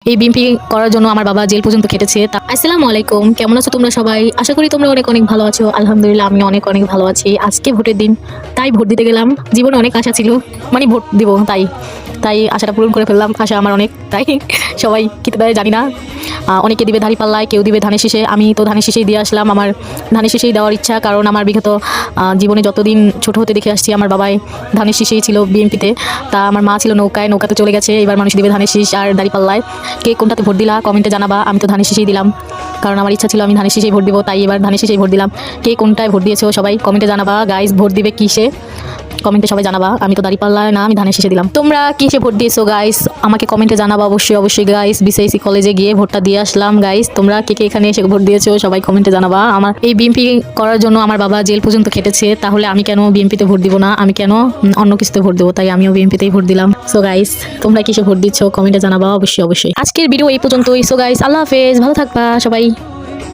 এই বিএমপি করার জন্য আমার বাবা জেল পর্যন্ত খেটেছে। আসসালামু আলাইকুম, কেমন আছো তোমরা সবাই? আশা করি তোমরা অনেক অনেক ভালো আছো। আলহামদুলিল্লাহ আমি অনেক অনেক ভালো আছি। আজকে ভোটের দিন, তাই ভোট দিতে গেলাম। জীবনে অনেক আশা ছিল, মানে ভোট দিব, তাই তাই আশাটা পূরণ করে ফেললাম। আশা আমার অনেক, তাই সবাই কি দেয় জানি না। অনেকে দিবে দাঁড়িপাল্লায়, কেউ দিবে ধানের শীষে। আমি তো ধানের শীষেই দিয়ে আসলাম। আমার ধানের শীষেই দেওয়ার ইচ্ছা, কারণ আমার বিগত জীবনে যতদিন ছোট হতে দেখে আসছি আমার বাবাই ধানের শীষেই ছিল বিএনপিতে। তা আমার মা ছিল নৌকায়, নৌকাতে চলে গেছে। এবার মানুষ দিবে ধানের শীষ আর দাঁড়িপাল্লায়। কে কোনটাতে ভোট দিলা কমেন্টে জানাবা। আমি তো ধানের শীষেই দিলাম, কারণ আমার ইচ্ছা ছিল আমি ধানের শীষেই ভোট দিব, তাই এবার ধানের শীষেই ভোট দিলাম। কে কোনটায় ভোট দিয়েছো সবাই কমেন্টে জানাবা। গাইস, ভোট দিবে কিসে কমেন্টে সবাই জানাবা। আমি তো দাঁড়িপাল্লায় না, আমি ধানের শীষে দিলাম। তোমরা কিসে ভোট দিয়েছো গাইস আমাকে কমেন্টে জানাবা অবশ্যই অবশ্যই। গাইস, বিসিএসসি কলেজে গিয়ে ভোটটা দিয়ে আসলাম। গাইস, তোমরা কে কে এখানে এসে ভোট দিয়েছো সবাই কমেন্টে জানাবা। আমার এই বিএমপি করার জন্য আমার বাবা জেল পর্যন্ত খেটেছে, তাহলে আমি কেন বিএমপিতে ভোট দিব না? আমি কেন অন্য কিছুতে ভোট দেবো? তাই আমিও বিএমপিতেই ভোট দিলাম। সো গাইস, তোমরা কিসে ভোট দিচ্ছ কমেন্টে জানাবা অবশ্যই অবশ্যই। আজকের ভিডিও এই পর্যন্তই। সো গাইস, আল্লাহ হাফেজ, ভালো থাকবা সবাই।